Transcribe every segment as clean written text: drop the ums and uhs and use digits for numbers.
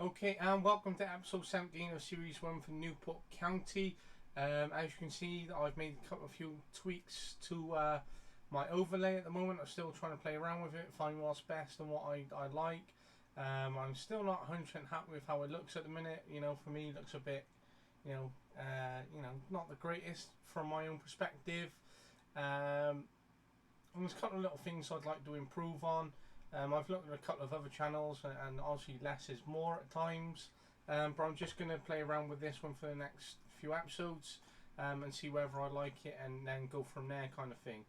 Okay, and welcome to episode 17 of Series 1 for Newport County. As you can see, I've made a few tweaks to my overlay at the moment. I'm still trying to play around with it, find what's best and what I like. I'm still not 100% happy with how it looks at the minute. You know, for me, it looks a bit, not the greatest from my own perspective. And there's a couple of little things I'd like to improve on. I've looked at a couple of other channels, and obviously less is more at times. But I'm just going to play around with this one for the next few episodes and see whether I like it, and then go from there, kind of thing.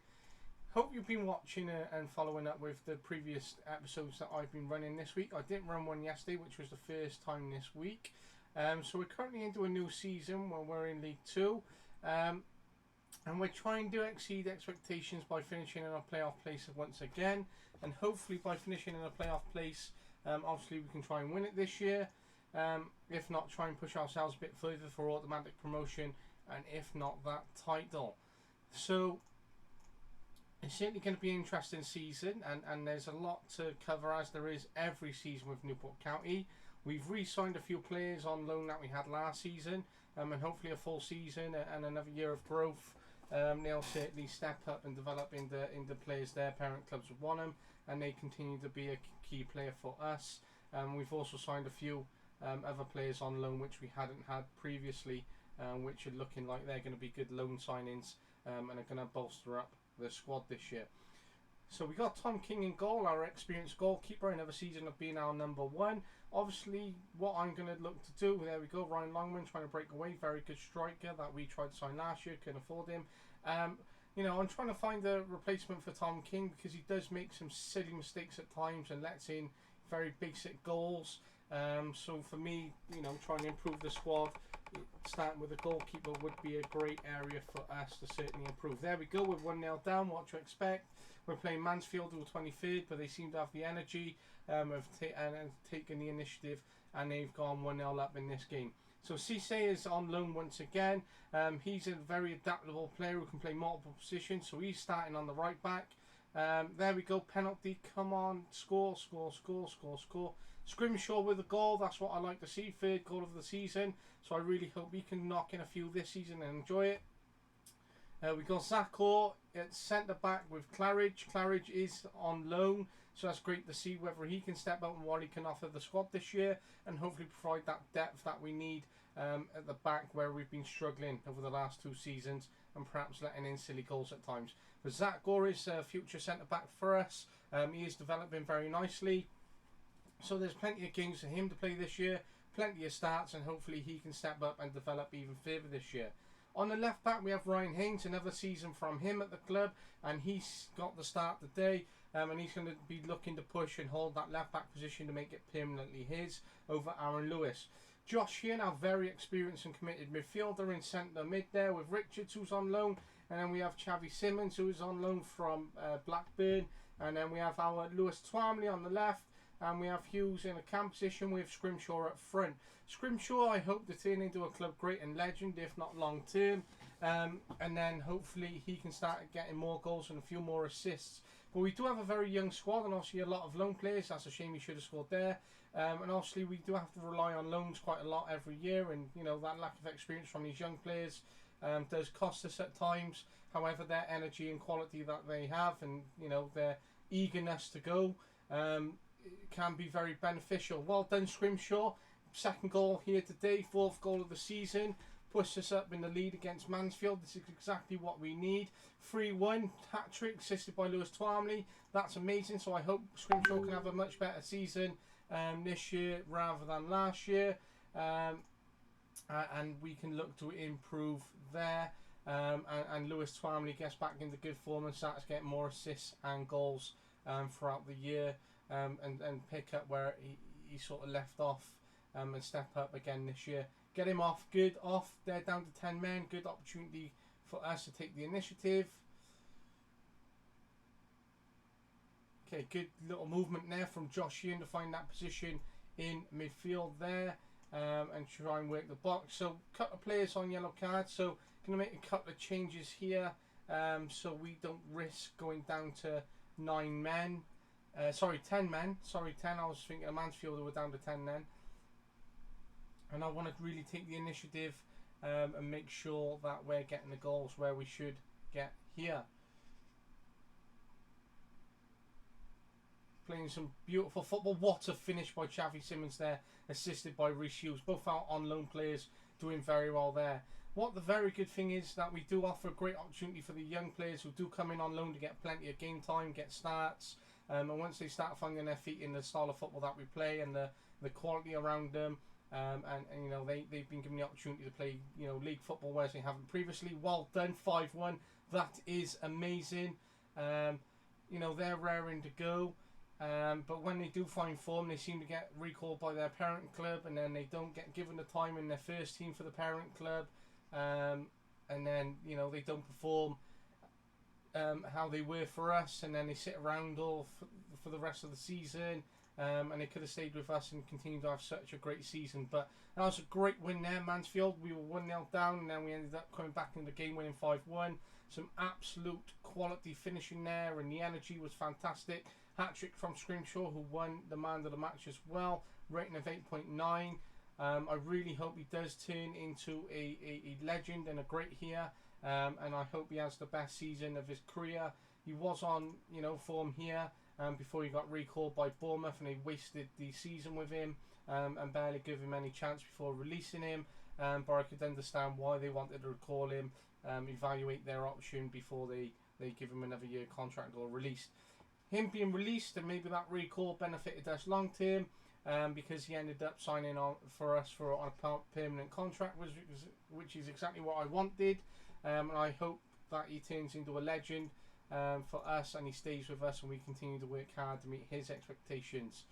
Hope you've been watching and following up with the previous episodes that I've been running this week. I didn't run one yesterday, which was the first time this week. So we're currently into a new season where we're in League 2. And we're trying to exceed expectations by finishing in a playoff place once again. And hopefully by finishing in a playoff place, obviously we can try and win it this year. If not, try and push ourselves a bit further for automatic promotion. And if not, that title. So it's certainly going to be an interesting season. And there's a lot to cover, as there is every season with Newport County. We've re-signed a few players on loan that we had last season. And hopefully a full season and another year of growth. They'll certainly step up and develop into players their parent clubs would want them, and they continue to be a key player for us. We've also signed a few other players on loan which we hadn't had previously, which are looking like they're going to be good loan signings and are going to bolster up the squad this year. So we got Tom King in goal, our experienced goalkeeper, another season of being our number one. Obviously, what I'm going to look to do, there we go, Ryan Longman trying to break away, very good striker that we tried to sign last year, couldn't afford him. I'm trying to find a replacement for Tom King because he does make some silly mistakes at times and lets in very basic goals. So for me, trying to improve the squad, starting with a goalkeeper would be a great area for us to certainly improve. There we go, we're 1-0 down, what to expect. We're playing Mansfield, who are 23rd, but they seem to have the energy and taken the initiative, and they've gone 1-0 up in this game. So Cisse is on loan once again. He's a very adaptable player who can play multiple positions, so he's starting on the right back. There we go, penalty, come on, score. Scrimshaw with a goal, that's what I like to see, third goal of the season, so I really hope he can knock in a few this season and enjoy it. We got Zakor at centre back with Claridge. Claridge is on loan, so that's great to see whether he can step up and what he can offer the squad this year, and hopefully provide that depth that we need at the back, where we've been struggling over the last 2 seasons and perhaps letting in silly goals at times. But Zakor is a future centre back for us. He is developing very nicely, so there's plenty of games for him to play this year, plenty of starts, and hopefully he can step up and develop even further this year. On the left back we have Ryan Haynes, another season from him at the club, and he's got the start today, and he's going to be looking to push and hold that left back position to make it permanently his over Aaron Lewis. Josh Sheehan, our very experienced and committed midfielder, in centre mid there with Richards, who's on loan, and then we have Chavi Simmons, who is on loan from Blackburn, and then we have our Lewis Twamley on the left, and we have Hughes in a cam position with Scrimshaw up front. Scrimshaw, I hope to turn into a club great and legend, if not long term, and then hopefully he can start getting more goals and a few more assists. But we do have a very young squad, and obviously a lot of loan players. That's a shame he should have scored there. And obviously we do have to rely on loans quite a lot every year, and that lack of experience from these young players does cost us at times. However, their energy and quality that they have, and their eagerness to go, can be very beneficial. Well done, Scrimshaw. Second goal here today, 4th goal of the season. Puts us up in the lead against Mansfield. This is exactly what we need. 3-1, hat-trick, assisted by Lewis Twamley. That's amazing, so I hope Scrimshaw can have a much better season this year rather than last year. And we can look to improve there. And Lewis Twamley gets back into good form and starts getting more assists and goals throughout the year, and pick up where he sort of left off, and step up again this year. Get him off, good off. They're down to 10 men. Good opportunity for us to take the initiative. Okay, good little movement there from Josh Sheehan to find that position in midfield there, and try and work the box. So, couple of players on yellow cards. So, going to make a couple of changes here, so we don't risk going down to 9 men. 10 men. Sorry, 10. I was thinking of Mansfield, who were down to 10 then. and I want to really take the initiative and make sure that we're getting the goals where we should get here. Playing some beautiful football. What a finish by Xavi Simons there, assisted by Reece Hughes. Both our on loan players doing very well there. What the very good thing is that we do offer a great opportunity for the young players who do come in on loan to get plenty of game time, get starts, and once they start finding their feet in the style of football that we play and the quality around them, and you know they've been given the opportunity to play, you know, league football whereas they haven't previously. Well done, 5-1. That is amazing. You know, they're raring to go. But when they do find form, they seem to get recalled by their parent club, and then they don't get given the time in their first team for the parent club, and then, you know, they don't perform how they were for us, and then they sit around all for the rest of the season, and they could have stayed with us and continued to have such a great season. But that was a great win there, Mansfield. We were 1-0 down, and then we ended up coming back in the game, winning 5-1. Some absolute quality finishing there, and the energy was fantastic. Hat-trick from Scrimshaw, who won the man of the match as well, rating of 8.9. I really hope he does turn into a legend and a great here, and I hope he has the best season of his career. He was on, you know, form here before he got recalled by Bournemouth, and they wasted the season with him and barely gave him any chance before releasing him. But I could understand why they wanted to recall him, evaluate their option before they give him another year contract or released. Him being released, and maybe that recall benefited us long term, because he ended up signing on for us on a permanent contract, which is exactly what I wanted. And I hope that he turns into a legend for us, and he stays with us, and we continue to work hard to meet his expectations.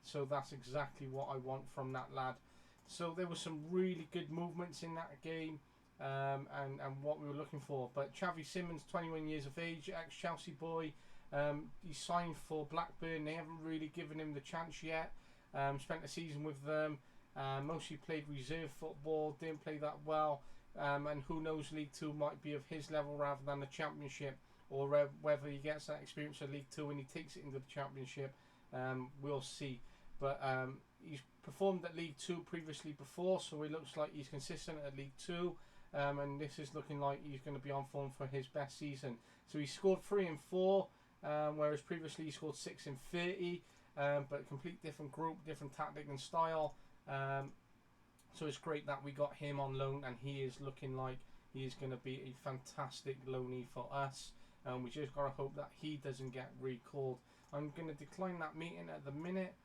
So that's exactly what I want from that lad. So there were some really good movements in that game, and what we were looking for. But Xavi Simons, 21 years of age, ex-Chelsea boy. He signed for Blackburn. They haven't really given him the chance yet. Spent a season with them. Mostly played reserve football. Didn't play that well. And who knows, League 2 might be of his level rather than the Championship, or whether he gets that experience of League 2 and he takes it into the Championship. We'll see. But he's performed at League 2 previously before, so it looks like he's consistent at League 2. And this is looking like he's going to be on form for his best season. So he scored 3 and 4. Whereas previously he scored 6 in 30, but complete different group, different tactic and style. So it's great that we got him on loan, and he is looking like he is going to be a fantastic loanee for us. We just got to hope that he doesn't get recalled. I'm going to decline that meeting at the minute.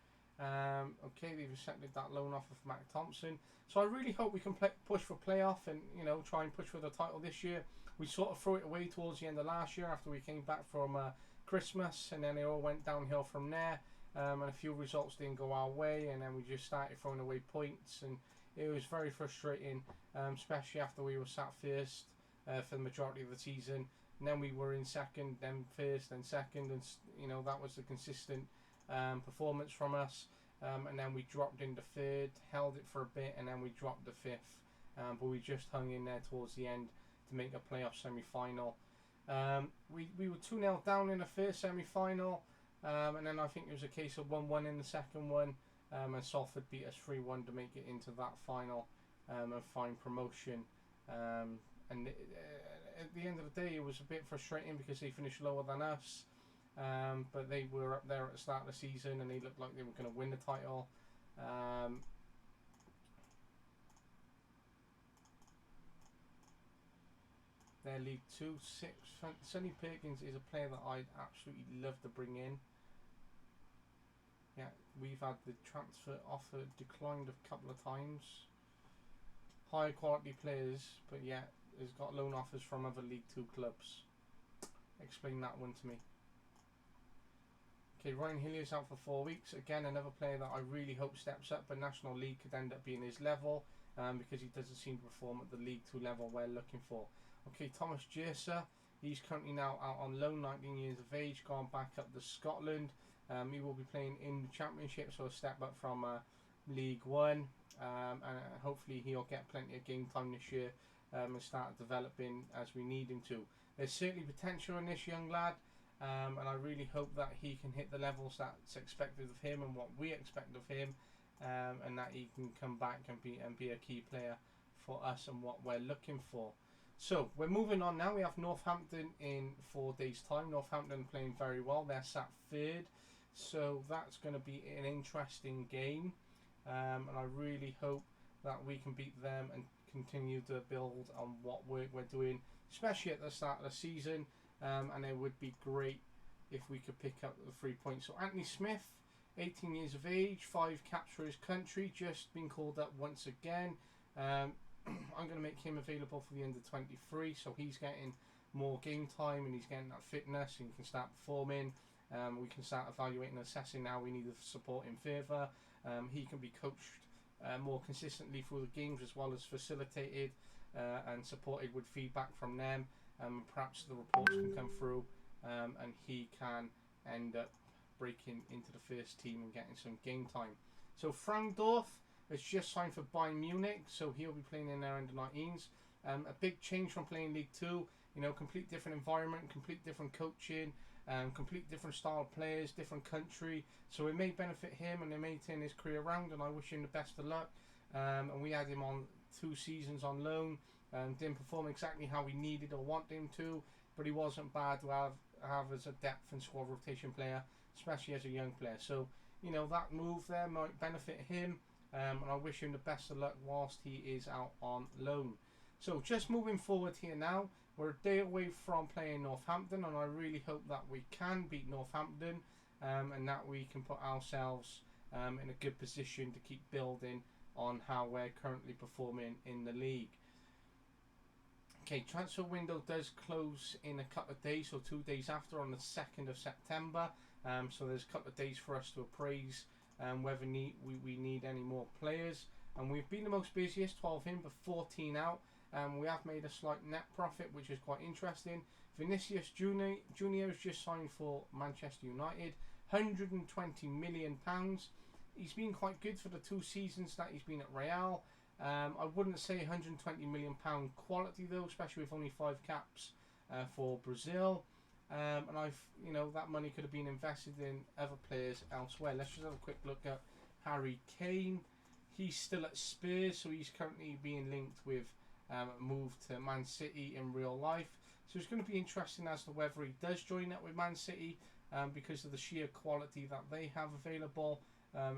Okay, they've accepted that loan offer for Matt Thompson. So I really hope we can push for playoff and, you know, try and push for the title this year. We sort of threw it away towards the end of last year after we came back from Christmas, and then it all went downhill from there, and a few results didn't go our way, and then we just started throwing away points, and it was very frustrating, especially after we were sat first for the majority of the season, and then we were in second, then first, then second, and you know, that was the consistent performance from us, and then we dropped into third, held it for a bit, and then we dropped to fifth, but we just hung in there towards the end to make a playoff semi-final. We were 2-0 down in the first semi-final, and then I think it was a case of 1-1 in the second one, and Salford beat us 3-1 to make it into that final and find promotion. And at the end of the day, it was a bit frustrating because they finished lower than us, but they were up there at the start of the season, and they looked like they were going to win the title. Their League 2 6. Sonny Perkins is a player that I'd absolutely love to bring in. Yeah, we've had the transfer offer declined a couple of times. High quality players, but yeah, has got loan offers from other League 2 clubs. Explain that one to me. Okay, Ryan Hillier's out for 4 weeks. Again, another player that I really hope steps up, but National League could end up being his level, because he doesn't seem to perform at the League 2 level we're looking for. Okay, Thomas Jerser, he's currently now out on loan, 19 years of age, gone back up to Scotland. He will be playing in the Championship, so a step up from League 1, and hopefully he'll get plenty of game time this year and start developing as we need him to. There's certainly potential in this young lad, and I really hope that he can hit the levels that's expected of him and what we expect of him. and that he can come back and be a key player for us and what we're looking for. So we're moving on now. We have Northampton in 4 days' time. Northampton playing very well. They're sat third, so that's going to be an interesting game, and I really hope that we can beat them and continue to build on what we're doing, especially at the start of the season. And it would be great if we could pick up the 3 points. So Anthony Smith, 18 years of age, 5 caps for his country, just been called up once again. I'm going to make him available for the under 23, so he's getting more game time and he's getting that fitness and he can start performing. We can start evaluating and assessing now. We need to support him further. He can be coached more consistently through the games, as well as facilitated and supported with feedback from them. Perhaps the reports can come through and he can end up breaking into the first team and getting some game time. So Frank Dorf has just signed for Bayern Munich, so he'll be playing in their under 19s. A big change from playing League 2, complete different environment, complete different coaching, complete different style of players, different country. So it may benefit him and it may turn his career around, and I wish him the best of luck. And we had him on 2 seasons on loan. Didn't perform exactly how we needed or wanted him to, but he wasn't bad to have as a depth and squad rotation player, especially as a young player. So, that move there might benefit him, and I wish him the best of luck whilst he is out on loan. So just moving forward here now, we're a day away from playing Northampton, and I really hope that we can beat Northampton, and that we can put ourselves in a good position to keep building on how we're currently performing in the league. Okay, transfer window does close in a couple of days, so 2 days after, on the 2nd of September. So there's a couple of days for us to appraise whether we need any more players. And we've been the most busiest, 12 in, but 14 out. We have made a slight net profit, which is quite interesting. Vinicius Junior has just signed for Manchester United, £120 million. He's been quite good for the 2 seasons that he's been at Real. I wouldn't say £120 million quality though, especially with only 5 caps for Brazil. And that money could have been invested in other players elsewhere. Let's just have a quick look at Harry Kane. He's still at Spurs, so he's currently being linked with a move to Man City in real life. So it's going to be interesting as to whether he does join up with Man City because of the sheer quality that they have available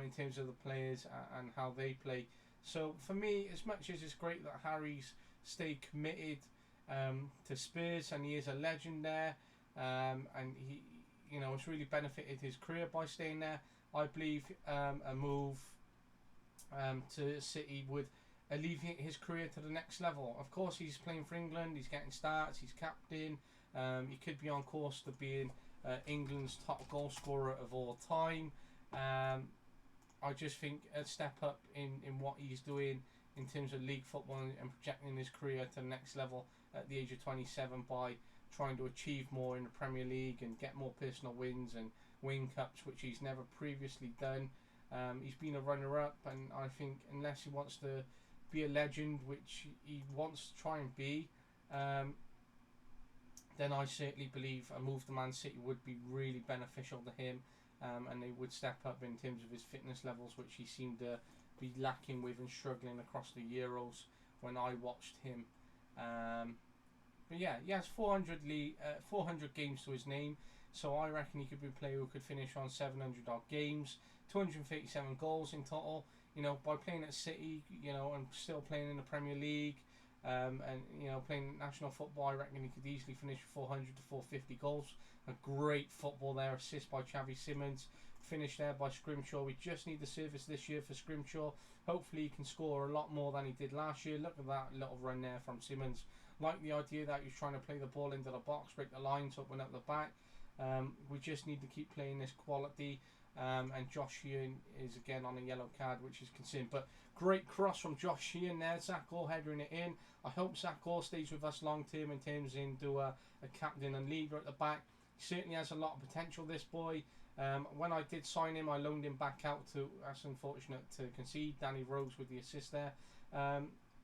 in terms of the players and how they play. So for me, as much as it's great that Harry's stayed committed to Spurs and he is a legend there, and he, it's really benefited his career by staying there, I believe a move to City would alleviate his career to the next level. Of course, he's playing for England, he's getting starts, he's captain, he could be on course to being England's top goal scorer of all time. I just think a step up in what he's doing in terms of league football and projecting his career to the next level at the age of 27 by trying to achieve more in the Premier League and get more personal wins and win cups, which he's never previously done. He's been a runner-up, and I think unless he wants to be a legend, which he wants to try and be, then I certainly believe a move to Man City would be really beneficial to him. And they would step up in terms of his fitness levels, which he seemed to be lacking with and struggling across the Euros when I watched him. But yeah, he has 400 games to his name, so I reckon he could be a player who could finish on 700 odd games, 237 goals in total. By playing at City, and still playing in the Premier League, and playing national football, I reckon he could easily finish 400 to 450 goals. A great football there, assist by Xavi Simons, finished there by Scrimshaw. We just need the service this year for Scrimshaw. Hopefully he can score a lot more than he did last year. Look at that little run there from Simons. Like the idea that he's trying to play the ball into the box, break the lines up and up the back. We just need to keep playing this quality. And Josh Sheehan is again on a yellow card, which is concerned. But great cross from Josh Sheehan there. Zach Orr headering it in. I hope Zach Orr stays with us long term in terms into a captain and leader at the back. He certainly has a lot of potential, this boy. When I did sign him, I loaned him back out to, that's unfortunate to concede, Danny Rose with the assist there.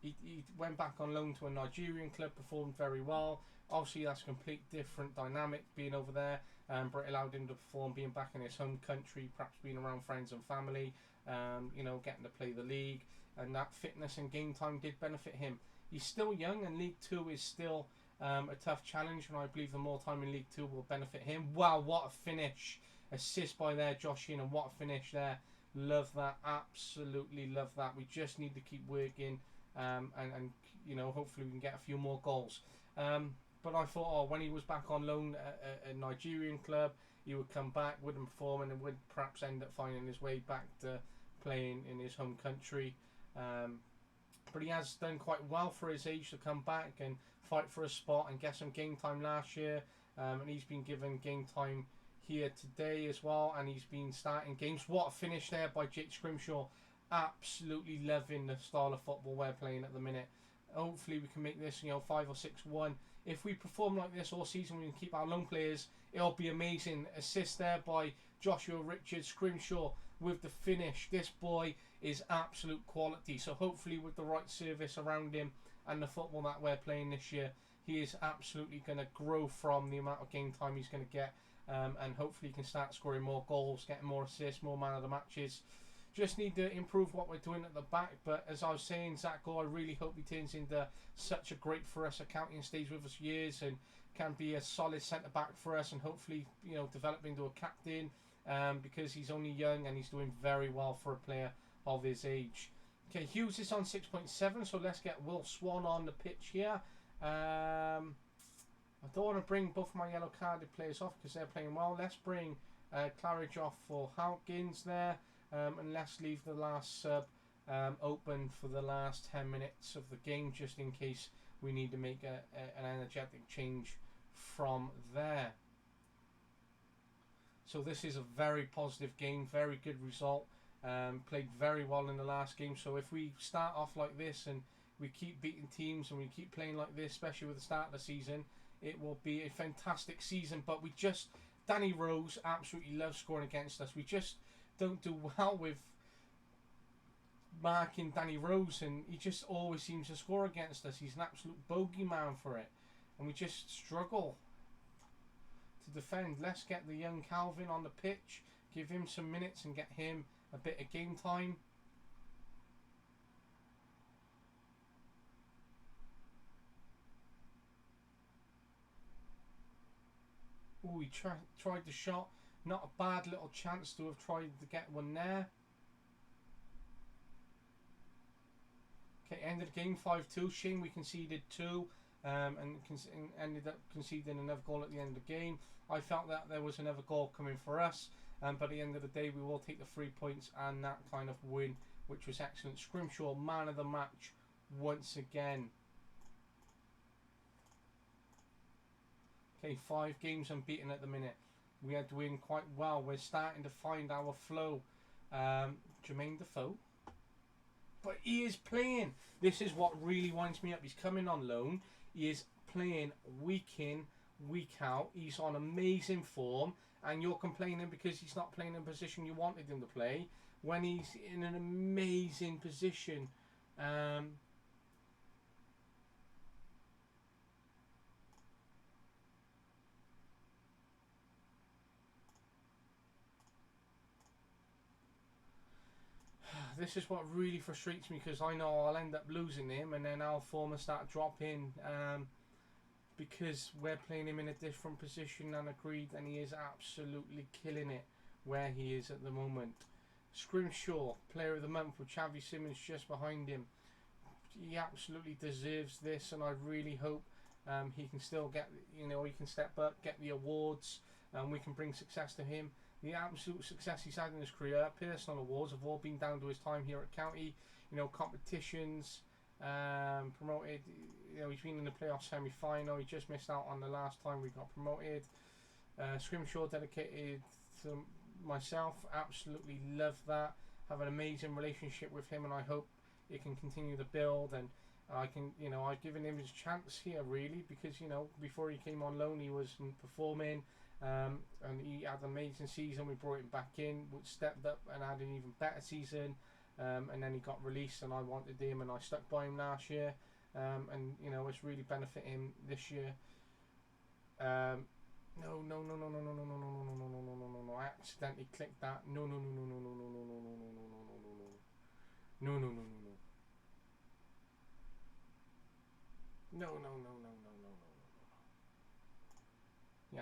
He went back on loan to a Nigerian club, performed very well. Obviously that's a complete different dynamic being over there, but it allowed him to perform, being back in his home country, perhaps being around friends and family, You know, getting to play the league, and that fitness and game time did benefit him. He's still young, and League Two is still a tough challenge, and I believe the more time in League Two will benefit him. Wow, what a finish! Assist by there, Josh Sheehan, and what a finish there. Love that, absolutely love that. We just need to keep working, and you know, hopefully we can get a few more goals. But I thought, oh, when he was back on loan at a Nigerian club, he would come back, wouldn't perform, and would perhaps end up finding his way back to playing in his home country. But he has done quite well for his age to come back and fight for a spot and get some game time last year. And he's been given game time here today as well, and he's been starting games. What a finish there by Jake Scrimshaw. Absolutely loving the style of football we're playing at the minute. Hopefully we can make this, you know, 5 or 6-1. If we perform like this all season, we can keep our loan players. It'll be amazing. Assist there by Joshua Richards. Scrimshaw with the finish. This boy is absolute quality. So hopefully with the right service around him and the football that we're playing this year, he is absolutely going to grow from the amount of game time he's going to get. And hopefully he can start scoring more goals, getting more assists, more man of the matches. Just need to improve what we're doing at the back. But as I was saying, Zach Gore, I really hope he turns into such a great for us at County and stays with us years and can be a solid centre-back for us, and hopefully, you know, develop into a captain, because he's only young and he's doing very well for a player of his age. Okay, Hughes is on 6.7, so let's get Will Swan on the pitch here. I don't want to bring both my yellow carded players off because they're playing well. Let's bring Claridge off for Hawkins there. And let's leave the last sub open for the last 10 minutes of the game, just in case we need to make an energetic change from there. So this is a very positive game, very good result. Played very well in the last game. So if we start off like this and we keep beating teams and we keep playing like this, especially with the start of the season, it will be a fantastic season. But Danny Rose absolutely loves scoring against us. We just don't do well with marking Danny Rose, and he just always seems to score against us. He's an absolute bogeyman for it, and we just struggle to defend. Let's get the young Calvin on the pitch, give him some minutes and get him a bit of game time. Oh, he tried the shot. Not a bad little chance to have tried to get one there. Okay, end of the game 5-2. Shame we conceded 2 and ended up conceding another goal at the end of the game. I felt that there was another goal coming for us, but at the end of the day we will take the 3 points and that kind of win, which was excellent. Scrimshaw, man of the match once again. Okay, 5 games unbeaten at the minute. We are doing quite well. We're starting to find our flow. Jermaine Defoe. But he is playing. This is what really winds me up. He's coming on loan. He is playing week in, week out. He's on amazing form. And you're complaining because he's not playing in the position you wanted him to play, when he's in an amazing position. This is what really frustrates me, because I know I'll end up losing him and then our form will start dropping, because we're playing him in a different position than agreed, and he is absolutely killing it where he is at the moment. Scrimshaw, player of the month, with Xavi Simons just behind him. He absolutely deserves this, and I really hope he can still get, you know, he can step up, get the awards, and we can bring success to him. The absolute success he's had in his career, personal awards, have all been down to his time here at County. You know, competitions, promoted. You know, he's been in the playoff semi-final. He just missed out on the last time we got promoted. Scrimshaw, dedicated to myself. Absolutely love that. Have an amazing relationship with him, and I hope it can continue to build. And I can, you know, I've given him his chance here, really, because, you know, before he came on loan, he wasn't performing. And he had an amazing season. We brought him back in, stepped up and had an even better season, and then he got released, and I wanted him and I stuck by him last year, and you know, it's really benefited him this year. No, I accidentally clicked that. No,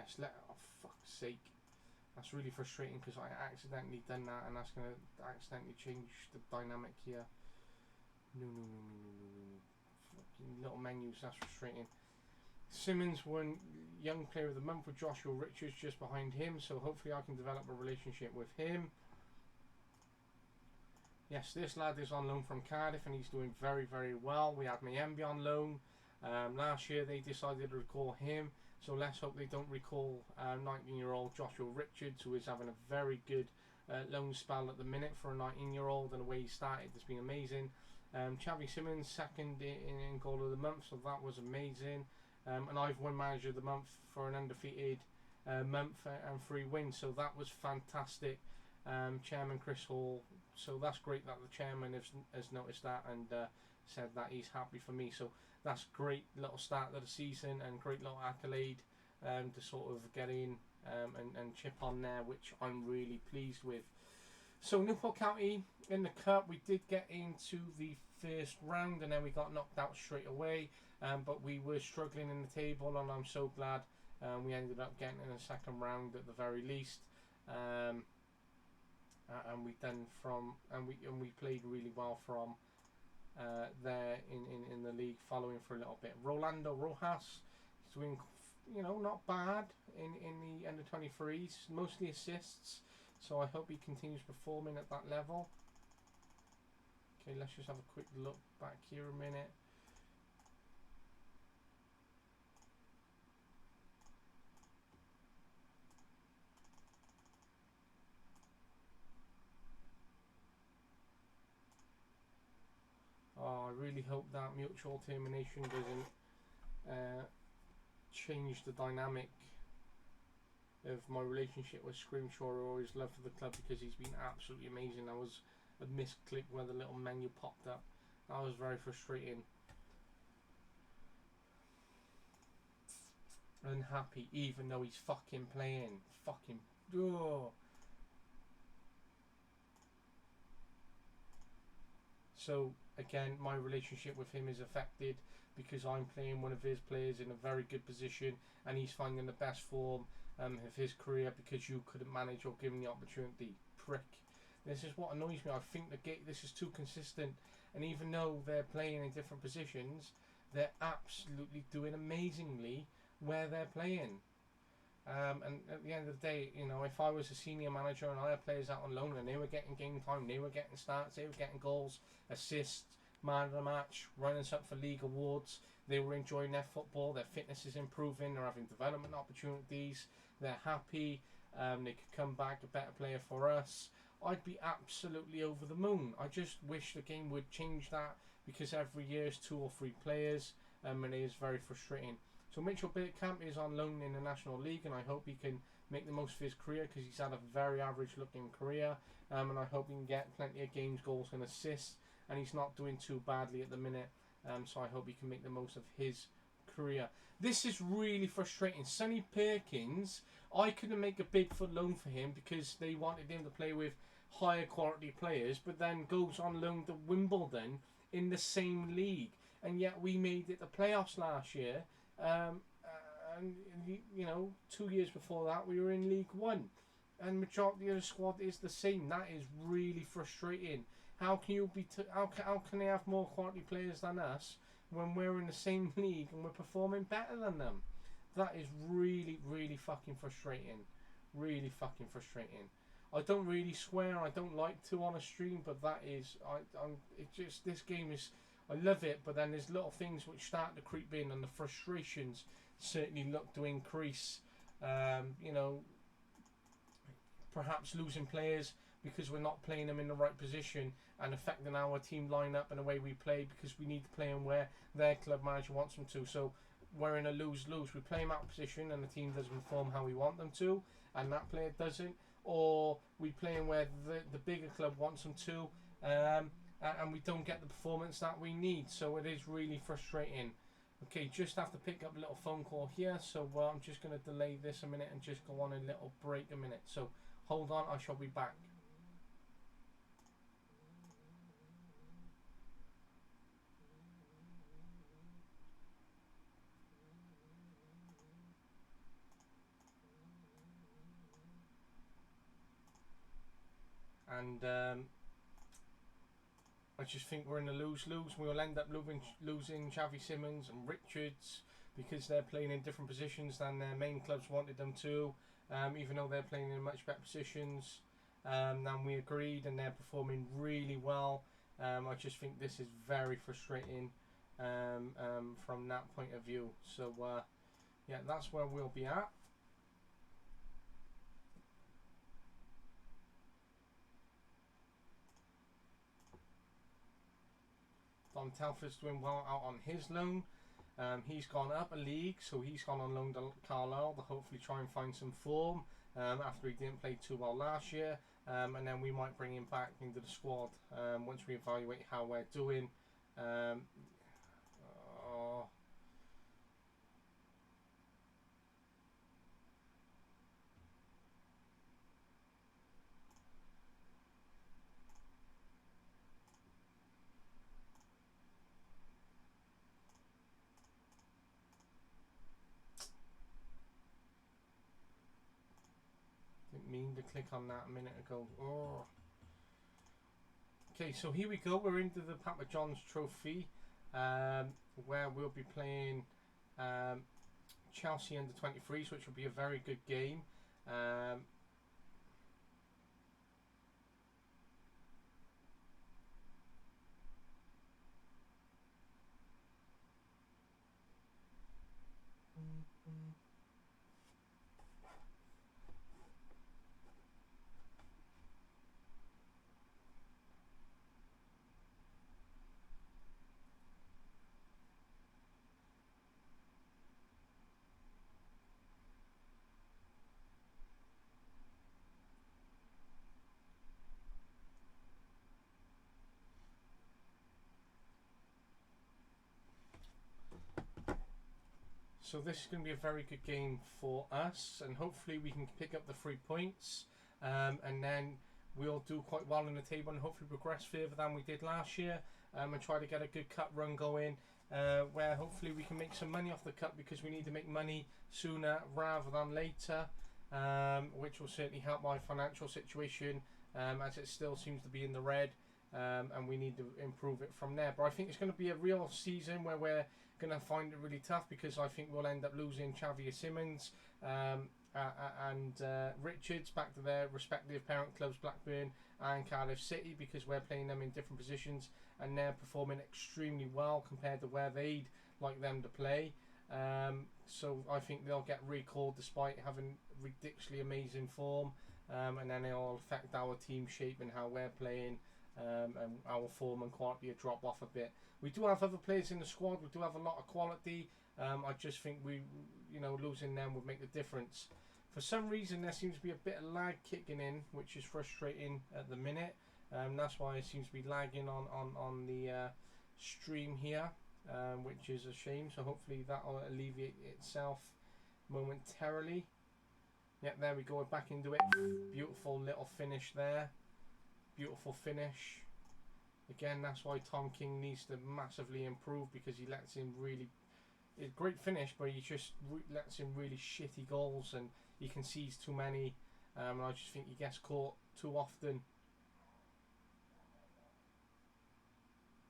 Yes, oh fuck's sake. That's really frustrating because I accidentally done that, and that's going to accidentally change the dynamic here. No. Fucking little menus, that's frustrating. Simmons won Young Player of the Month with Joshua Richards just behind him, so hopefully I can develop a relationship with him. Yes, this lad is on loan from Cardiff and he's doing very, very well. We had Mayembe on loan. Last year they decided to recall him, so let's hope they don't recall 19-year-old Joshua Richards, who is having a very good loan spell at the minute for a 19-year-old, and the way he started has been amazing. Xavi Simmons second in goal of the month, so that was amazing. And I've won manager of the month for an undefeated month and 3 wins, so that was fantastic. Chairman Chris Hall, so that's great that the chairman has noticed that and said that he's happy for me, so that's great little start of the season and great little accolade to sort of get in and chip on there, which I'm really pleased with. So Newport County in the cup, we did get into the first round and then we got knocked out straight away, but we were struggling in the table, and I'm so glad we ended up getting in the second round at the very least. And we played really well from there in the league, following for a little bit. Rolando Rojas, he's doing, not bad in the under 23s, mostly assists, so I hope he continues performing at that level. Okay, let's just have a quick look back here a minute. Oh, I really hope that mutual termination doesn't change the dynamic of my relationship with Scrimshaw or his love for the club, because he's been absolutely amazing. That was a misclick where the little menu popped up. That was very frustrating. Unhappy, even though he's fucking playing. Fucking. Oh. So again, my relationship with him is affected because I'm playing one of his players in a very good position and he's finding the best form of his career because you couldn't manage or give him the opportunity. Prick. This is what annoys me. I think this is too consistent, and even though they're playing in different positions, they're absolutely doing amazingly where they're playing. And at the end of the day, if I was a senior manager and I had players out on loan and they were getting game time, they were getting starts, they were getting goals, assists, man of the match, runners up for league awards, they were enjoying their football, their fitness is improving, they're having development opportunities, they're happy, they could come back a better player for us, I'd be absolutely over the moon. I just wish the game would change that, because every year is 2 or 3 players, and it is very frustrating. So Mitchell Bergkamp is on loan in the National League, and I hope he can make the most of his career, because he's had a very average looking career, and I hope he can get plenty of games, goals and assists, and he's not doing too badly at the minute, so I hope he can make the most of his career. This is really frustrating. Sonny Perkins, I couldn't make a bid for loan for him because they wanted him to play with higher quality players, but then goes on loan to Wimbledon in the same league, and yet we made it the playoffs last year. And 2 years before that we were in League One, and majority of the squad is the same. That is really frustrating. How can you be? How can they have more quality players than us when we're in the same league and we're performing better than them? That is really, really fucking frustrating. Really fucking frustrating. I don't really swear. I don't like to on a stream, but that is. It just, this game is. I love it, but then there's little things which start to creep in, and the frustrations certainly look to increase. Perhaps losing players because we're not playing them in the right position and affecting our team lineup and the way we play, because we need to play them where their club manager wants them to. So we're in a lose-lose. We play them out of position and the team doesn't perform how we want them to, and that player doesn't. Or we play them where the bigger club wants them to, and we don't get the performance that we need. So it is really frustrating. Okay, just have to pick up a little phone call here, so I'm just going to delay this a minute and just go on a little break a minute. So hold on, I shall be back. and I just think we're in a lose-lose. We'll end up losing Xavi Simons and Richards because they're playing in different positions than their main clubs wanted them to, even though they're playing in much better positions than we agreed, and they're performing really well. I just think this is very frustrating from that point of view. So yeah, that's where we'll be at. Don Telford's doing well out on his loan. He's gone up a league, so he's gone on loan to Carlisle to hopefully try and find some form after he didn't play too well last year. And then we might bring him back into the squad once we evaluate how we're doing. Didn't mean to click on that a minute ago. Oh. Okay, so here we go. We're into the Papa John's Trophy, where we'll be playing Chelsea under 23s, which will be a very good game. So this is going to be a very good game for us, and hopefully we can pick up the 3 points, and then we'll do quite well in the table and hopefully progress further than we did last year, and try to get a good cup run going, where hopefully we can make some money off the cup, because we need to make money sooner rather than later, which will certainly help my financial situation, as it still seems to be in the red, and we need to improve it from there. But I think it's going to be a real season where we're going to find it really tough, because I think we'll end up losing Xavi Simons and Richards back to their respective parent clubs, Blackburn and Cardiff City, because we're playing them in different positions and they're performing extremely well compared to where they'd like them to play. So I think they'll get recalled despite having ridiculously amazing form, and then it'll affect our team shape and how we're playing, and our form and quality will drop off a bit. We do have other players in the squad. We do have a lot of quality. I just think losing them would make the difference. For some reason, there seems to be a bit of lag kicking in, which is frustrating at the minute. That's why it seems to be lagging on the stream here, which is a shame. So hopefully that will alleviate itself momentarily. Yep, there we go. We're back into it. Beautiful little finish there. Beautiful finish. Again, that's why Tom King needs to massively improve, because he lets in really a great finish, but he just lets in really shitty goals, and he concedes too many, and I just think he gets caught too often.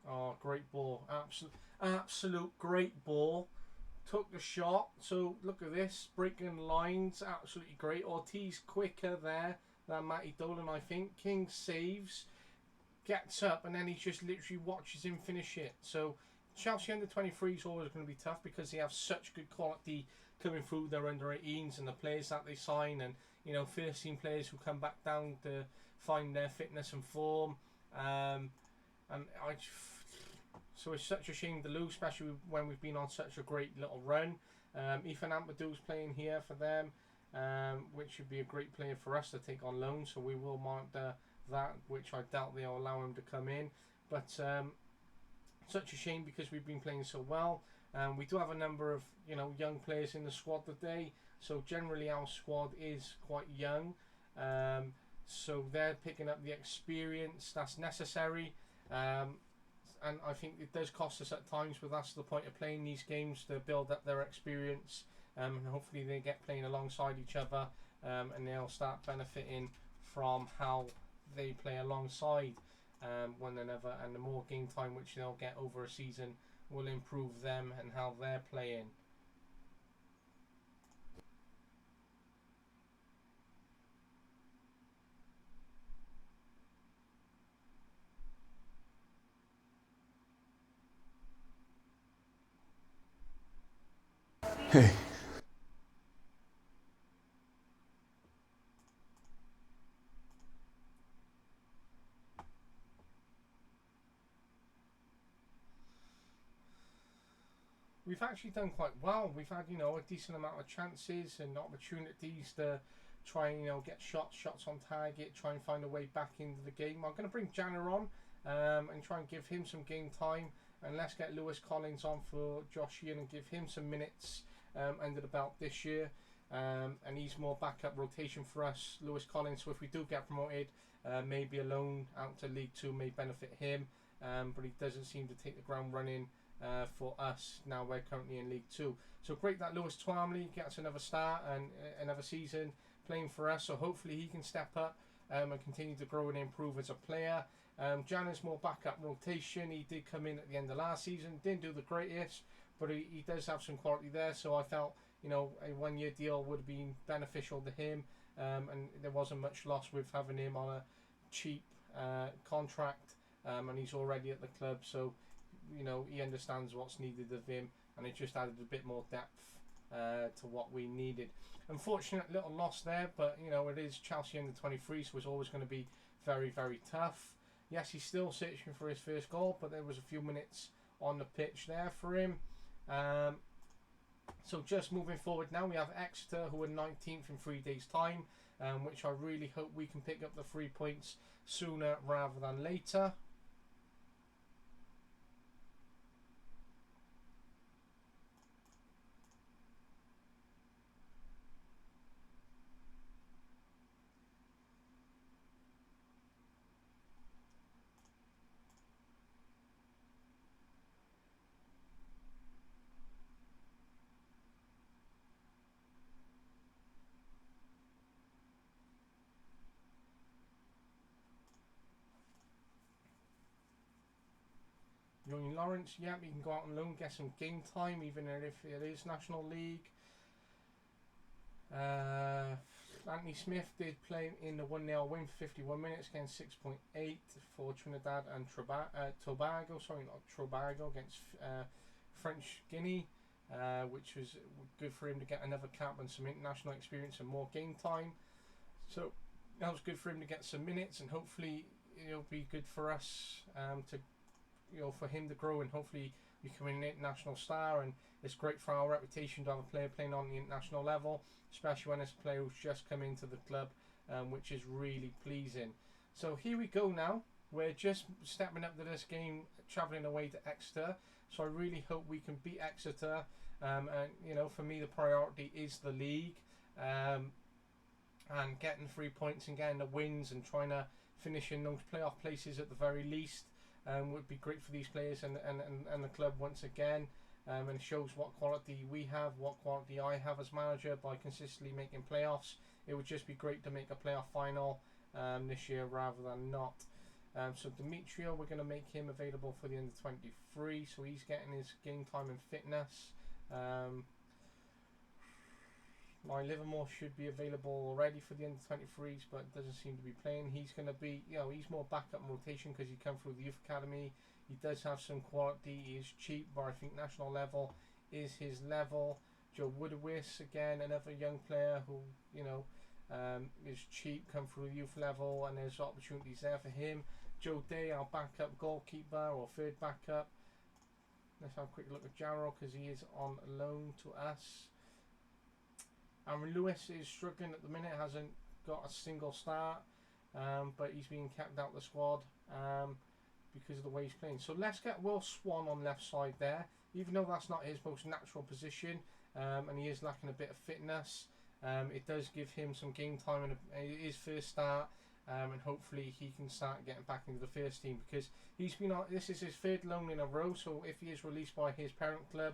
Oh, great ball. Absolute great ball. Took the shot. So look at this, breaking lines, absolutely great. Ortiz quicker there than Matty Dolan, I think. King saves, gets up, and then he just literally watches him finish it. So Chelsea under 23 is always going to be tough, because they have such good quality coming through their under 18s and the players that they sign, and first team players who come back down to find their fitness and form. So it's such a shame to lose, especially when we've been on such a great little run. Ethan Ampadu's playing here for them, which would be a great player for us to take on loan. So we will monitor that, which I doubt they'll allow him to come in. But such a shame, because we've been playing so well. We do have a number of young players in the squad today. So generally our squad is quite young. So they're picking up the experience that's necessary. And I think it does cost us at times, but that's the point of playing these games, to build up their experience, and hopefully they get playing alongside each other, and they'll start benefiting from how they play alongside one another, and the more game time which they'll get over a season will improve them and how they're playing. Hey. We've actually done quite well. We've had, a decent amount of chances and opportunities to try and, get shots on target, try and find a way back into the game. I'm going to bring Janner on and try and give him some game time. And let's get Lewis Collins on for Josh Ian and give him some minutes under the belt this year. And he's more backup rotation for us, Lewis Collins. So if we do get promoted, maybe a loan out to League 2 may benefit him. But he doesn't seem to take the ground running for us. Now we're currently in League 2. So great that Lewis Twamley gets another start and another season playing for us. So hopefully he can step up and continue to grow and improve as a player. Janner's more backup rotation. He did come in at the end of last season. Didn't do the greatest, but he does have some quality there. So I felt, a one-year deal would have been beneficial to him. And there wasn't much loss with having him on a cheap contract. And he's already at the club. So, he understands what's needed of him. And it just added a bit more depth to what we needed. Unfortunate little loss there. But, it is Chelsea under 23. So it's always going to be very, very tough. Yes, he's still searching for his first goal, but there was a few minutes on the pitch there for him. So just moving forward now, we have Exeter, who are 19th in 3 days' time, which I really hope we can pick up the 3 points sooner rather than later. Young Lawrence, yeah, he can go out on loan, get some game time, even if it is National League. Anthony Smith did play in the 1-0 win for 51 minutes against 6.8 for Trinidad and Tobago. Sorry, not Tobago, against French Guinea, which was good for him to get another cap and some international experience and more game time. So that was good for him to get some minutes, and hopefully it'll be good for us to. For him to grow and hopefully become an international star. And it's great for our reputation to have a player playing on the international level, especially when it's a player who's just come into the club, which is really pleasing. So here we go now. We're just stepping up to this game, travelling away to Exeter. So I really hope we can beat Exeter. And for me, the priority is the league, and getting 3 points and getting the wins and trying to finish in those playoff places at the very least. Would be great for these players and the club once again, and shows what quality we have, what quality I have as manager by consistently making playoffs. It would just be great to make a playoff final this year rather than not. So Demetrio, we're going to make him available for the under 23, so he's getting his game time and fitness. My Livermore should be available already for the under 23s, but doesn't seem to be playing. He's going to be, he's more backup in rotation because he come through the youth academy. He does have some quality. He is cheap, but I think national level is his level. Joe Woodowis, again, another young player who, is cheap, come through the youth level, and there's opportunities there for him. Joe Day, our backup goalkeeper or third backup. Let's have a quick look at Jarrell because he is on loan to us. Aaron Lewis is struggling at the minute, hasn't got a single start, but he's being kept out of the squad because of the way he's playing. So let's get Will Swan on left side there, even though that's not his most natural position, and he is lacking a bit of fitness. It does give him some game time and his first start, and hopefully he can start getting back into the first team because he's been on. This is his third loan in a row, so if he is released by his parent club,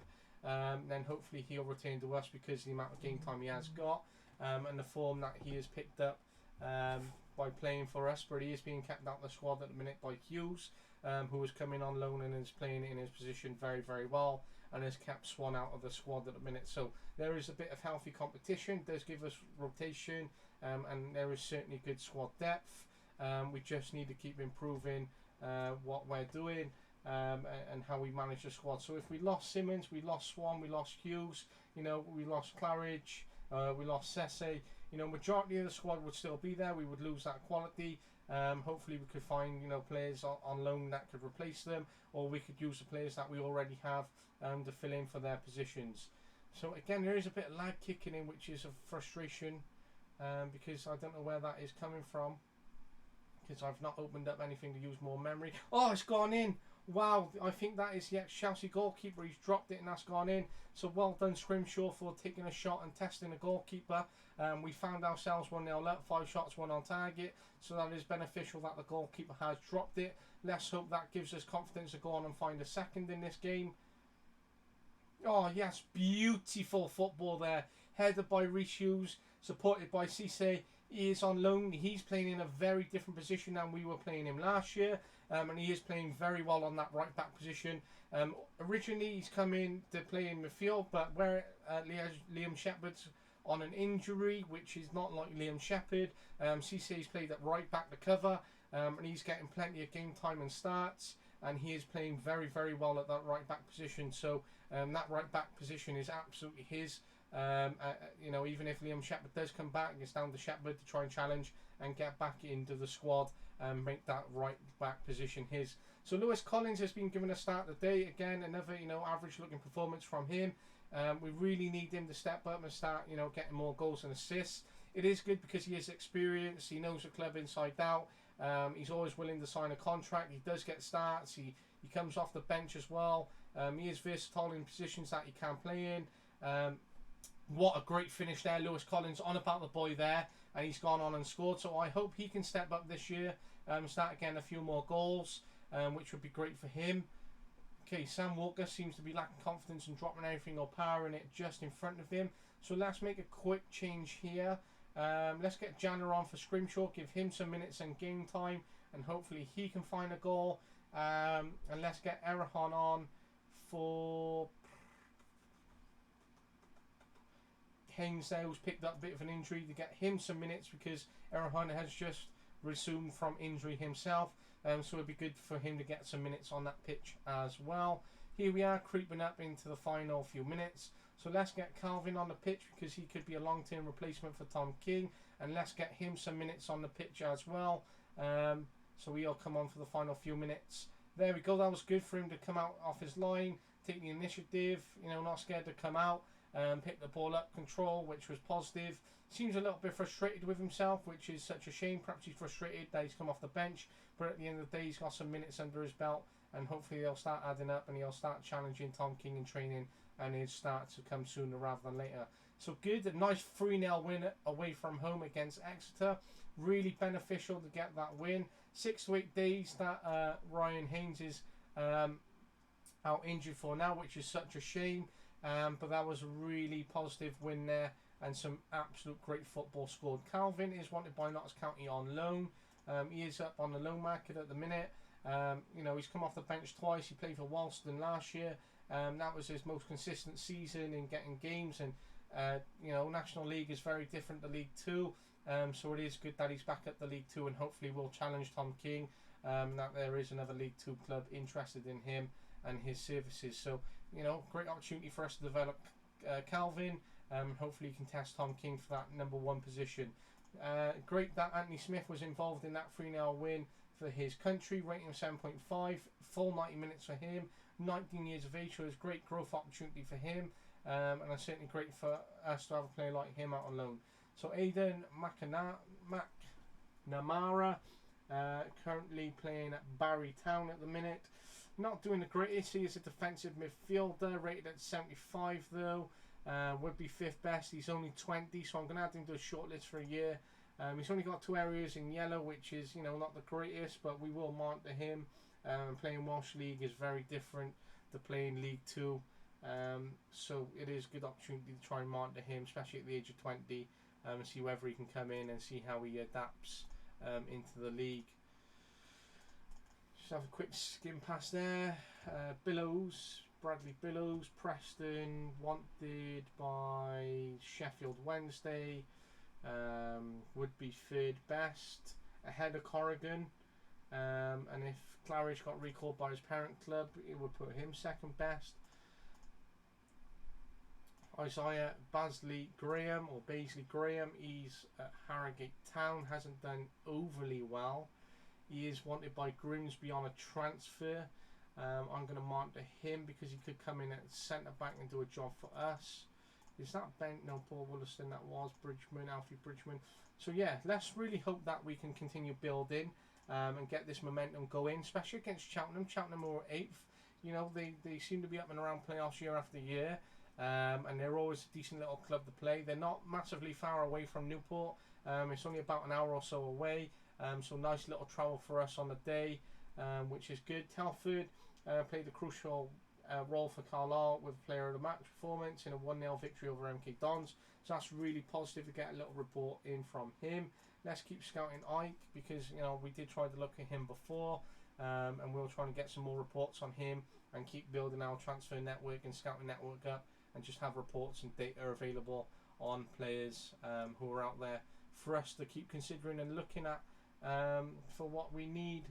then hopefully he'll return to us because of the amount of game time he has got and the form that he has picked up by playing for us, but he is being kept out of the squad at the minute by Hughes, who is coming on loan and is playing in his position very, very well, and has kept Swan out of the squad at the minute. So there is a bit of healthy competition, does give us rotation, and there is certainly good squad depth. We just need to keep improving what we're doing and how we manage the squad. So if we lost Simmons, we lost Swan, we lost Hughes, we lost Claridge, we lost Sesse, majority of the squad would still be there. We would lose that quality. Hopefully we could find players on loan that could replace them, or we could use the players that we already have to fill in for their positions. So again, there is a bit of lag kicking in, which is a frustration, because I don't know where that is coming from, because I've not opened up anything to use more memory. Oh, it's gone in. Wow, I think that is the ex-Chelsea goalkeeper. He's dropped it and that's gone in. So well done, Scrimshaw, for taking a shot and testing the goalkeeper. We found ourselves 1-0 up, 5 shots, 1 on target. So that is beneficial that the goalkeeper has dropped it. Let's hope that gives us confidence to go on and find a second in this game. Oh yes, beautiful football there. Headed by Reece Hughes, supported by Cisse. He is on loan. He's playing in a very different position than we were playing him last year. And he is playing very well on that right back position. Originally he's come in to play in midfield, but where Liam Shepherd's on an injury, which is not like Liam Shepherd, Cisse's played at right back to cover, and he's getting plenty of game time and starts, and he is playing very, very well at that right back position. So that right back position is absolutely his. Even if Liam Shepherd does come back, it's down to Shepherd to try and challenge and get back into the squad and make that right back position his. So Lewis Collins has been given a start today. Again, another average looking performance from him. We really need him to step up and start getting more goals and assists. It is good because he is experienced. He knows the club inside out. He's always willing to sign a contract. He does get starts. He comes off the bench as well. He is versatile in positions that he can play in. What a great finish there, Lewis Collins, on about the boy there, and he's gone on and scored. So I hope he can step up this year, start getting a few more goals, which would be great for him. Okay, Sam Walker seems to be lacking confidence and dropping everything or powering it just in front of him. So let's make a quick change here. Let's get Janner on for Scrimshaw, give him some minutes and game time, and hopefully he can find a goal. And let's get Erhan on for Hainsdale's picked up a bit of an injury, to get him some minutes because Erhan has just resumed from injury himself. So it'd be good for him to get some minutes on that pitch as well. Here we are creeping up into the final few minutes. So let's get Calvin on the pitch because he could be a long-term replacement for Tom King. And let's get him some minutes on the pitch as well. So we'll come on for the final few minutes. There we go. That was good for him to come out off his line, take the initiative, not scared to come out. Pick the ball up, control, which was positive. Seems a little bit frustrated with himself, which is such a shame. Perhaps he's frustrated that he's come off the bench, but at the end of the day, he's got some minutes under his belt, and hopefully they'll start adding up, and he'll start challenging Tom King in training, and he'll start to come sooner rather than later. So good, a nice 3-0 win away from home against Exeter. Really beneficial to get that win. 6 to 8 days that Ryan Haynes is out injured for now, which is such a shame. But that was a really positive win there, and some absolute great football scored. Calvin is wanted by Notts County on loan. He is up on the loan market at the minute. He's come off the bench twice. He played for Walston last year. That was his most consistent season in getting games, and National League is very different to League 2. So it is good that he's back at the League 2, and hopefully will challenge Tom King. That there is another League 2 club interested in him and his services. So great opportunity for us to develop Calvin. Hopefully he can test Tom King for that number 1 position. Great that Anthony Smith was involved in that 3-0 win for his country, rating of 7.5, full 90 minutes for him, 19 years of age, so it's great growth opportunity for him, and it's certainly great for us to have a player like him out on loan. So Aidan McNamara, currently playing at Barry Town at the minute. Not doing the greatest. He is a defensive midfielder, rated at 75 though. Would be 5th best. He's only 20, so I'm going to add him to a shortlist for a year. He's only got 2 areas in yellow, which is not the greatest, but we will monitor him. Playing Welsh League is very different to playing League 2, so it is a good opportunity to try and monitor him, especially at the age of 20. and see whether he can come in and see how he adapts into the league. Just have a quick skim past there. Bradley Billows, Preston, wanted by Sheffield Wednesday, would be third best, ahead of Corrigan, and if Claridge got recalled by his parent club, it would put him second best. Isaiah Baisley Graham, he's at Harrogate Town, hasn't done overly well. He is wanted by Grimsby on a transfer. I'm going to mark to him because he could come in at centre back and do a job for us. Is that Bent? No, Paul Wollaston, that was Bridgman, Alfie Bridgman. So yeah, let's really hope that we can continue building and get this momentum going, especially against Cheltenham. Cheltenham were 8th. You know, they seem to be up and around playoffs year after year, and they're always a decent little club to play. They're not massively far away from Newport. It's only about an hour or so away, so nice little travel for us on the day, which is good. Telford played a crucial role for Carlisle with player of the match performance in a 1-0 victory over MK Dons. So that's really positive to get a little report in from him. Let's keep scouting Ike because, you know, we did try to look at him before, and we'll try to get some more reports on him and keep building our transfer network and scouting network up, and just have reports and data available on players who are out there for us to keep considering and looking at for what we need,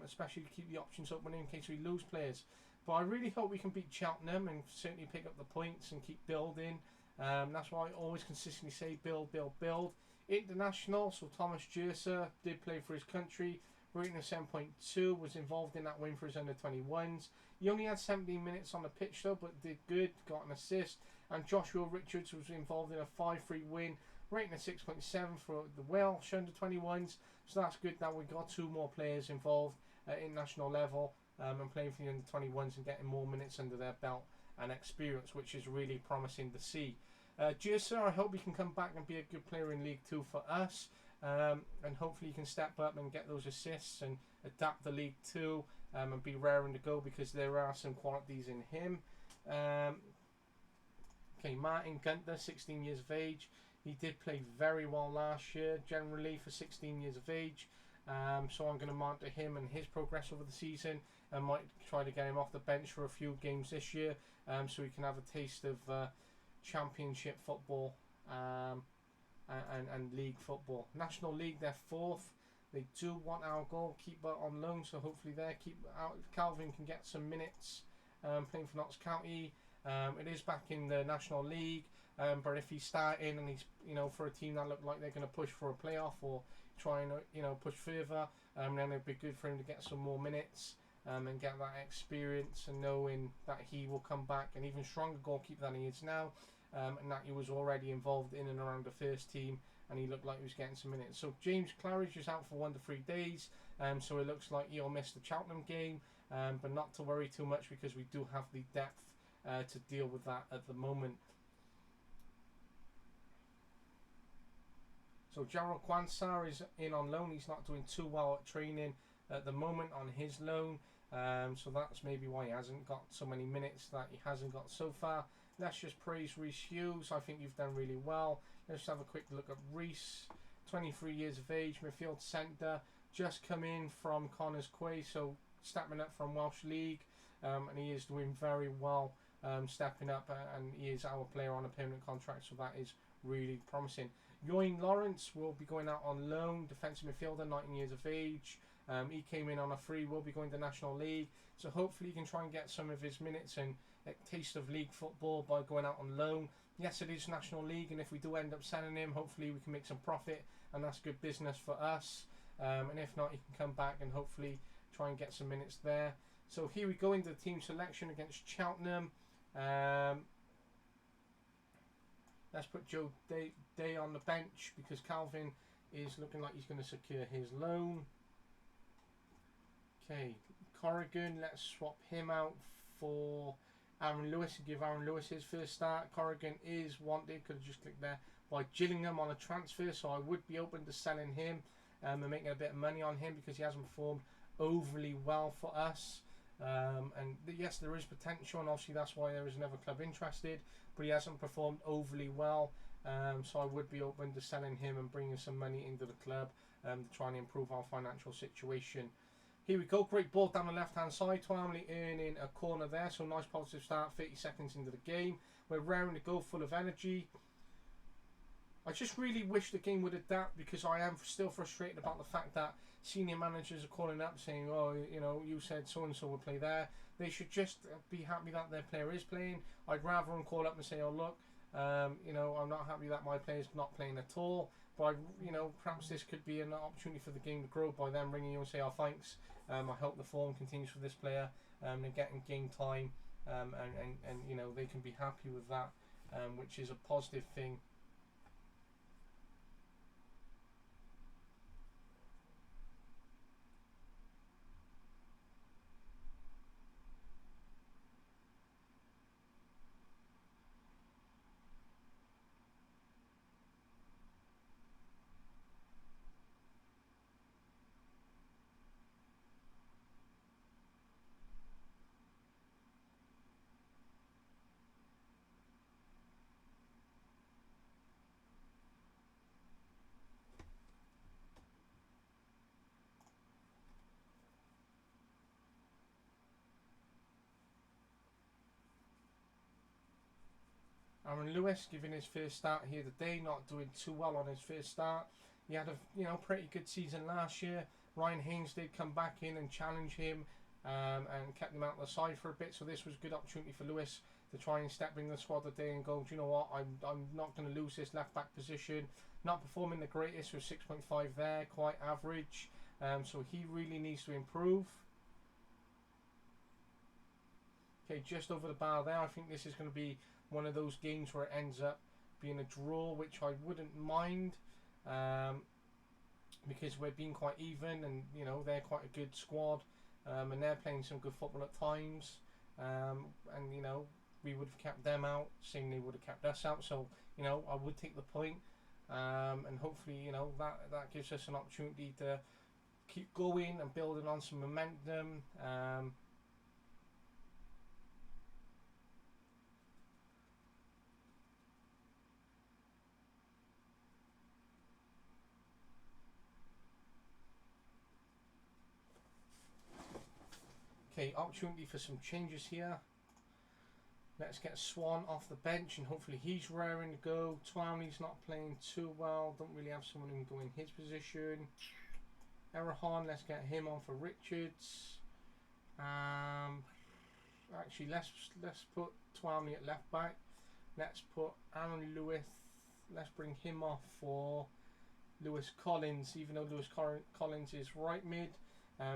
especially to keep the options open in case we lose players. But I really hope we can beat Cheltenham and certainly pick up the points and keep building. That's why I always consistently say build, build, build. International, so Thomas Jerser did play for his country, rating of 7.2, was involved in that win for his under-21s. He only had 17 minutes on the pitch though, but did good, got an assist. And Joshua Richards was involved in a 5-3 win, rating of 6.7 for the Welsh under-21s. So that's good that we got 2 more players involved at international level and playing for the under-21s and getting more minutes under their belt and experience, which is really promising to see. Jerser, I hope he can come back and be a good player in League 2 for us, and hopefully he can step up and get those assists and adapt the League 2 and be raring to go because there are some qualities in him. Okay, Martin Gunter, 16 years of age. He did play very well last year, generally for 16 years of age. So I'm going to mark to him and his progress over the season, and might try to get him off the bench for a few games this year, so he can have a taste of Championship football and league football. National League, they're 4th. They do want our goalkeeper on loan, so hopefully Calvin can get some minutes playing for Notts County. It is back in the National League, but if he's starting and he's, you know, for a team that look like they're going to push for a playoff or try and, you know, push further, then it'd be good for him to get some more minutes and get that experience, and knowing that he will come back an even stronger goalkeeper than he is now, and that he was already involved in and around the first team, and he looked like he was getting some minutes. So James Claridge is out for 1 to 3 days, so it looks like he'll miss the Cheltenham game, but not to worry too much because we do have the depth to deal with that at the moment. So Gerald Quansar is in on loan. He's not doing too well at training at the moment on his loan, so that's maybe why he hasn't got so many minutes that he hasn't got so far. Let's just praise Reece Hughes. I think you've done really well. Let's have a quick look at Reece, 23 years of age, midfield centre, just come in from Connors Quay, so stepping up from Welsh League, and he is doing very well, stepping up, and he is our player on a permanent contract, so that is really promising. Yoin Lawrence will be going out on loan, defensive midfielder, 19 years of age. He came in on a free, will be going to National League, so hopefully he can try and get some of his minutes and a taste of league football by going out on loan. Yes, it is National League, and if we do end up selling him, hopefully we can make some profit, and that's good business for us. And if not, he can come back and hopefully try and get some minutes there. So here we go into the team selection against Cheltenham. Let's put Joe Day on the bench because Calvin is looking like he's going to secure his loan. Okay, Corrigan, let's swap him out for Aaron Lewis and give Aaron Lewis his first start. Corrigan is wanted, could have just clicked there, by Gillingham on a transfer, so I would be open to selling him and making a bit of money on him because he hasn't performed overly well for us. And yes, there is potential, and obviously that's why there is another club interested, but he hasn't performed overly well So I would be open to selling him and bringing some money into the club to try and improve our financial situation. Here we go, great ball down the left hand side. Twamley earning a corner there, so nice positive start 30 seconds into the game. We're raring to go, full of energy. I just really wish the game would adapt, because I am still frustrated about the fact that senior managers are calling up saying, oh, you know, you said so and so would play there. They should just be happy that their player is playing. I'd rather them call up and say, oh look, you know, I'm not happy that my player's not playing at all. But you know, perhaps this could be an opportunity for the game to grow by them ringing you and say, oh thanks, I hope the form continues for this player, and getting game time, and you know, they can be happy with that, which is a positive thing. Aaron Lewis giving his first start here today, not doing too well on his first start. He had a pretty good season last year. Ryan Haynes did come back in and challenge him, and kept him out of the side for a bit. So this was a good opportunity for Lewis to try and step in the squad today and go, do you know what, I'm not going to lose this left back position. Not performing the greatest with 6.5 there, quite average. So he really needs to improve. Okay, just over the bar there. I think this is going to be one of those games where it ends up being a draw, which I wouldn't mind, because we're being quite even, and you know, they're quite a good squad, and they're playing some good football at times, and you know, we would have kept them out, same they would have kept us out. So you know, I would take the point, and hopefully, you know, that gives us an opportunity to keep going and building on some momentum. Okay, opportunity for some changes here. Let's get Swan off the bench, and hopefully he's raring to go. Twamley's not playing too well. Don't really have someone who can go in his position. Erahan, let's get him on for Richards. Actually, let's put Twamley at left back. Let's put Aaron Lewis. Let's bring him off for Lewis Collins, even though Lewis Collins is right mid.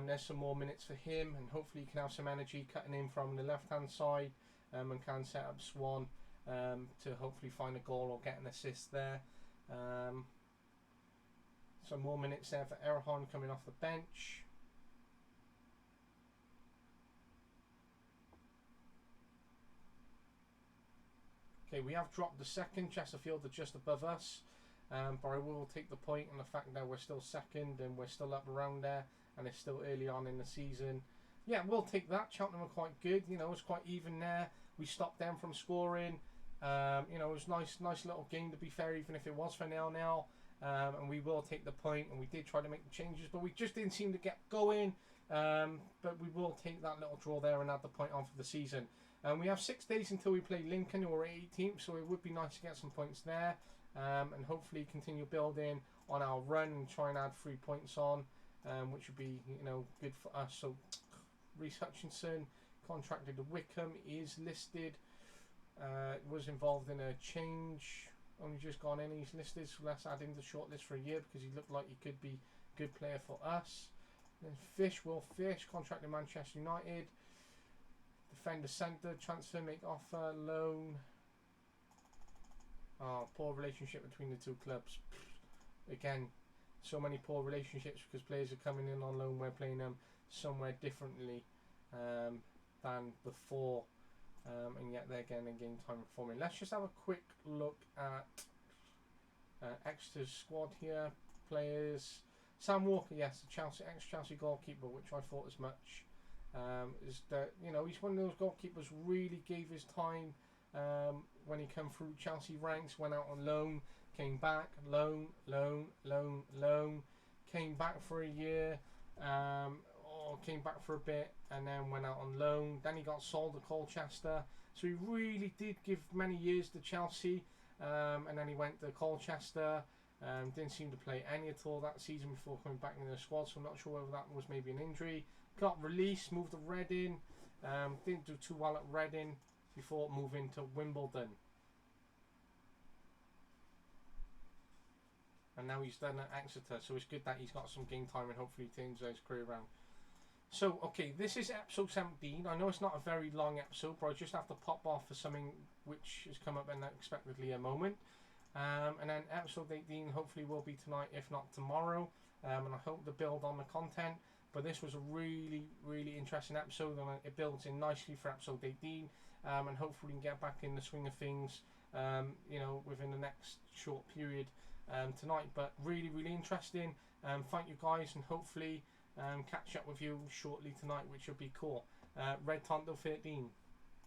There's some more minutes for him, and hopefully he can have some energy cutting in from the left hand side, and can set up Swan to hopefully find a goal or get an assist there. Some more minutes there for Erahan coming off the bench. Okay, we have dropped the second. Chesterfield are just above us, but I will take the point on the fact that we're still second and we're still up around there, and it's still early on in the season. Yeah, we'll take that. Cheltenham are quite good. You know, it's quite even there. We stopped them from scoring. You know, it was nice little game, to be fair, even if it was for 0-0. And we will take the point, and we did try to make the changes, but we just didn't seem to get going. But we will take that little draw there and add the point on for the season. We have 6 days until we play Lincoln, who are 18th, so it would be nice to get some points there, and hopefully continue building on our run and try and add 3 points on, which would be, you know, good for us. So Reece Hutchinson, contracted to Wickham, is listed. Was involved in a change, only just gone in. He's listed, so let's add him to the shortlist for a year, because he looked like he could be a good player for us. Then Will Fish, contracted Manchester United. Defender centre, transfer, make offer, loan. Oh, poor relationship between the two clubs. Again, so many poor relationships because players are coming in on loan. We're playing them somewhere differently than before, and yet they're getting a game time performing. Let's just have a quick look at Exeter's squad here. Players: Sam Walker, yes, the ex-Chelsea goalkeeper, which I thought as much. Is that, you know, he's one of those goalkeepers really gave his time when he came through Chelsea ranks, went out on loan, came back, loan, came back for a year, or came back for a bit, and then went out on loan. Then he got sold to Colchester. So he really did give many years to Chelsea, and then he went to Colchester. Didn't seem to play any at all that season before coming back into the squad, so I'm not sure whether that was maybe an injury. Got released, moved to Reading. Didn't do too well at Reading before moving to Wimbledon. And now he's done at Exeter, so it's good that he's got some game time and hopefully turns his career around. So, okay, this is episode 17. I know it's not a very long episode, but I just have to pop off for something which has come up unexpectedly a moment. And then episode 18 hopefully will be tonight, if not tomorrow. And I hope to build on the content. But this was a really, really interesting episode, and it builds in nicely for episode 18. And hopefully we can get back in the swing of things, within the next short period tonight. But really, really interesting. Thank you guys, and hopefully catch up with you shortly tonight, which will be cool. Red Tonto 13.